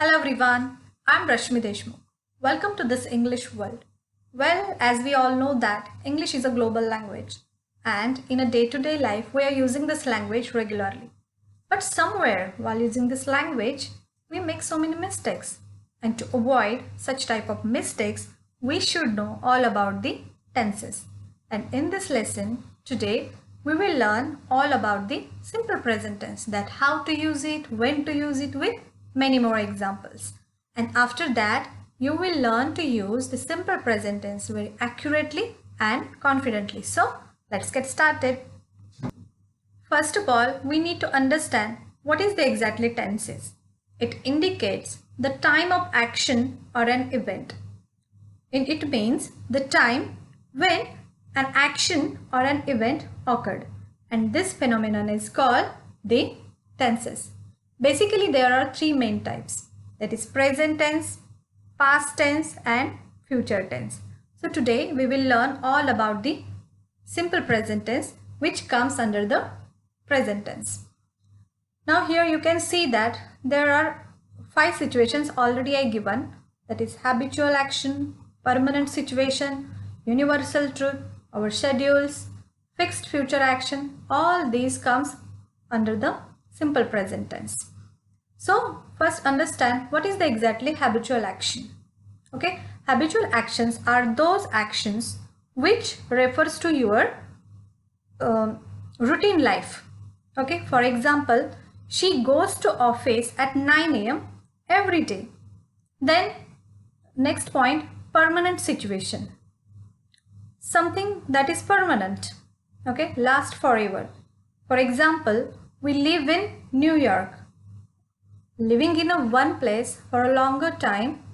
Hello everyone, I'm Rashmi Deshmukh. Welcome to this English world. Well, as we all know that English is a global language and in a day-to-day life we are using this language regularly. But somewhere while using this language, we make so many mistakes. And to avoid such type of mistakes, we should know all about the tenses. And in this lesson today, we will learn all about the simple present tense, that how to use it, when to use it, with many more examples. And after that, you will learn to use the simple present tense very accurately and confidently. So let's get started. First of all, we need to understand what is the exactly tense is. It indicates the time of action or an event. It means the time when an action or an event occurred. And this phenomenon is called the tenses. Basically, there are three main types. That is present tense, past tense and future tense. So today we will learn all about the simple present tense, which comes under the present tense. Now here you can see that there are 5 situations already I given, that is habitual action, permanent situation, universal truth, our schedules, fixed future action. All these comes under the simple present tense. So first understand what is the exactly habitual action. Okay, habitual actions are those actions which refers to your routine life. Okay, for example, she goes to office at 9 a.m. every day. Then next point, permanent situation. Something that is permanent, okay, last forever. For example, we live in New York. Living in a one place for a longer time,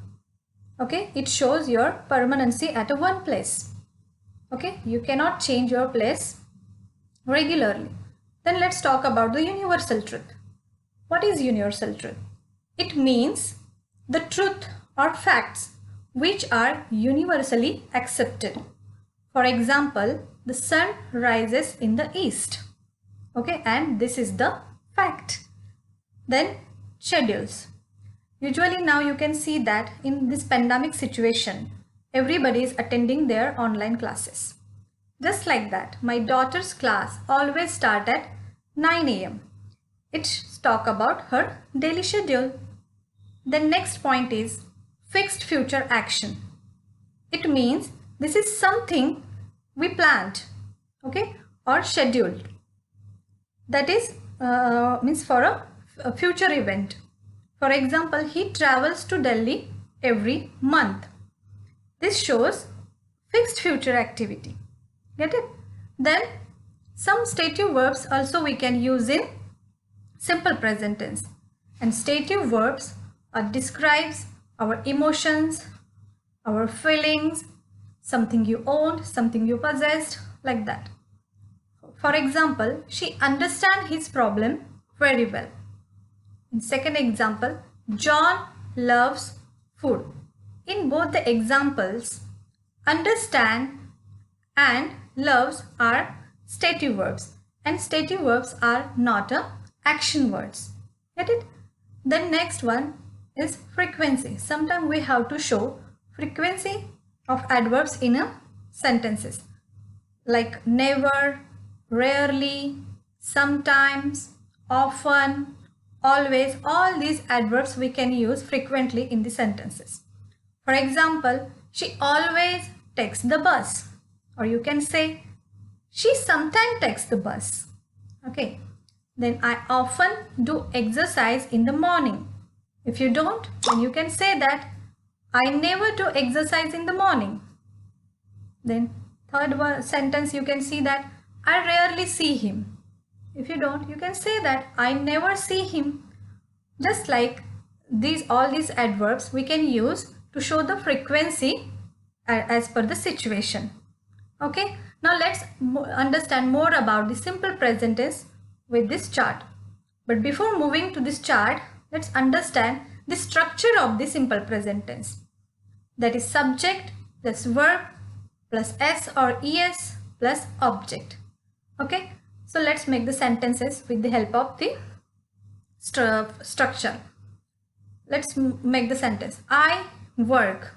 okay, it shows your permanency at a one place. Okay, you cannot change your place regularly. Then let's talk about the universal truth. What is universal truth? It means the truth or facts which are universally accepted. For example, the sun rises in the east. Okay, and this is the fact. Then schedules. Usually now you can see that in this pandemic situation, everybody is attending their online classes. Just like that, my daughter's class always start at 9 a.m. It's talk about her daily schedule. The next point is fixed future action. It means this is something we planned, okay, or scheduled. That is means for a future event. For example, he travels to Delhi every month. This shows fixed future activity. Get it? Then some stative verbs also we can use in simple present tense. And stative verbs describes our emotions, our feelings, something you owned, something you possessed, like that. For example, she understands his problem very well. In second example, John loves food. In both the examples, understand and loves are stative verbs, and stative verbs are not action words. Get it? Then next one is frequency. Sometimes we have to show frequency of adverbs in a sentences, like never, rarely, sometimes, often, always. All these adverbs we can use frequently in the sentences. For example, she always takes the bus, or you can say she sometimes takes the bus. Okay, then I often do exercise in the morning. If you don't, then you can say that I never do exercise in the morning. Then third sentence you can see that I rarely see him. If you don't, you can say that I never see him. Just like all these adverbs we can use to show the frequency as per the situation. Okay, now let's understand more about the simple present tense with this chart. But before moving to this chart, let's understand the structure of the simple present tense. That is subject plus verb plus s or es plus object. Okay, so let's make the sentences with the help of the structure. let's make the sentence. I work.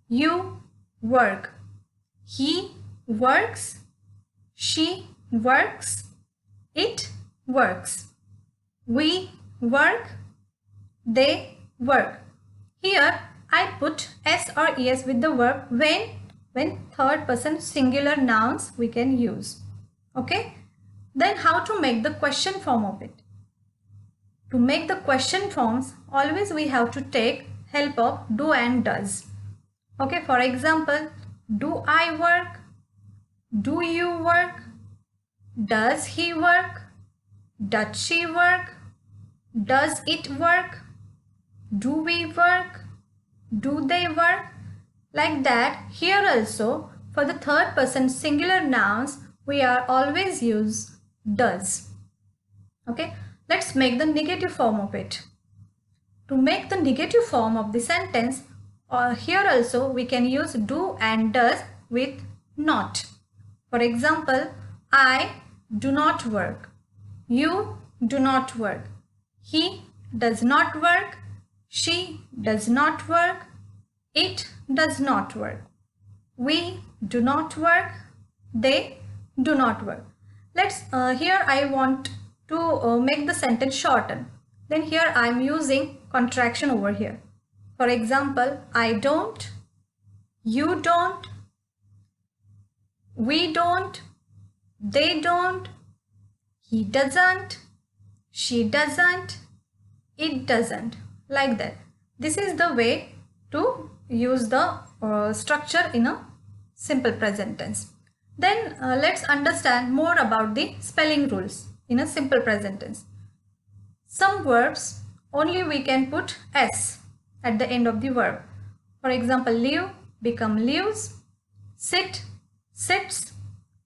You work. He works. She works. It works. We work. They work. Here I put s or es with the verb when third person singular nouns we can use. Okay. Then how to make the question form of it? To make the question forms, always we have to take help of do and does. Okay, for example, do I work? Do you work? Does he work? Does she work? Does it work? Do we work? Do they work? Like that, here also for the third person singular nouns we are always use does. Okay, let's make the negative form of it. To make the negative form of the sentence, here also we can use do and does with not. For example, I do not work. You do not work. He does not work. She does not work. It does not work. We do not work. They do not work. Here I want to make the sentence shorten. Then here I am using contraction over here. For example, I don't, you don't, we don't, they don't, he doesn't, she doesn't, it doesn't. Like that. This is the way to use the structure in a simple present tense. Then let's understand more about the spelling rules in a simple present tense. Some verbs only we can put s at the end of the verb. For example, live become lives, sit sits,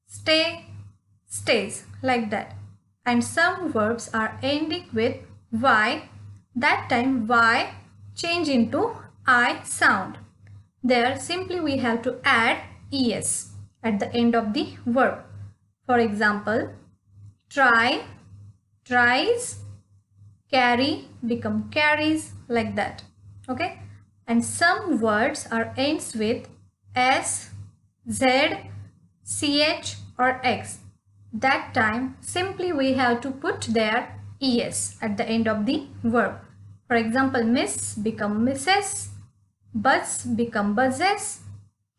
stay stays, like that. And some verbs are ending with y. That time y change into I sound. There simply we have to add es at the end of the verb. For example, try, tries, carry become carries, like that. Okay. And some words are ends with s, z, ch or x. That time simply we have to put there es at the end of the verb. For example, miss become misses, buzz become buzzes,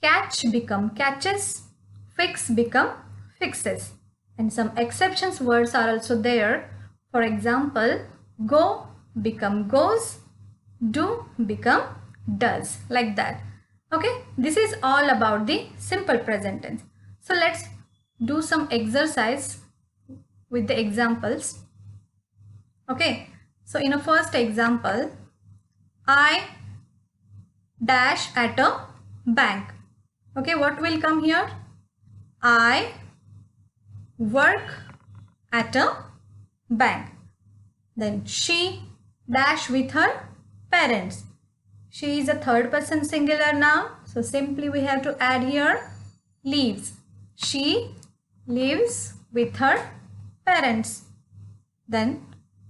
catch become catches, fix become fixes. And some exceptions words are also there. For example, go become goes, do become does, like that. Okay, this is all about the simple present tense. So let's do some exercise with the examples. Okay, so in a first example, I dash at a bank. Okay, what will come here? I work at a bank. Then she dash with her parents. She is a third person singular noun. So simply we have to add here lives. She lives with her parents. Then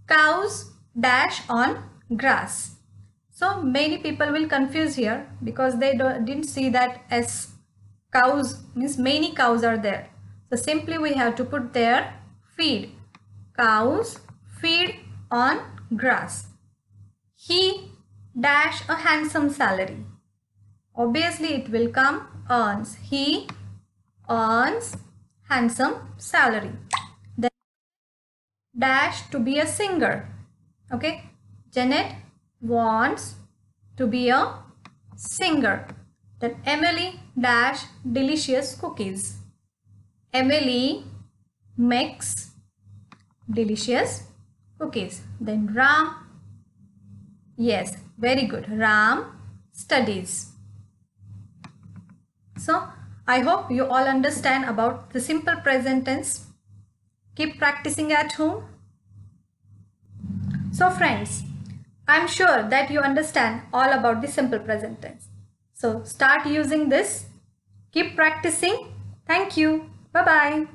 cows dash on grass. So many people will confuse here because they didn't see that as cows means many cows are there. So simply we have to put there feed. Cows feed on grass. He dash a handsome salary. Obviously it will come earns. He earns handsome salary. Then dash to be a singer. Okay. Janet wants to be a singer. Then Emily dash delicious cookies. Emily makes delicious cookies. Then Ram, yes, very good. Ram studies. So I hope you all understand about the simple present tense. Keep practicing at home. So friends, I'm sure that you understand all about the simple present tense. So start using this. Keep practicing. Thank you. Bye-bye.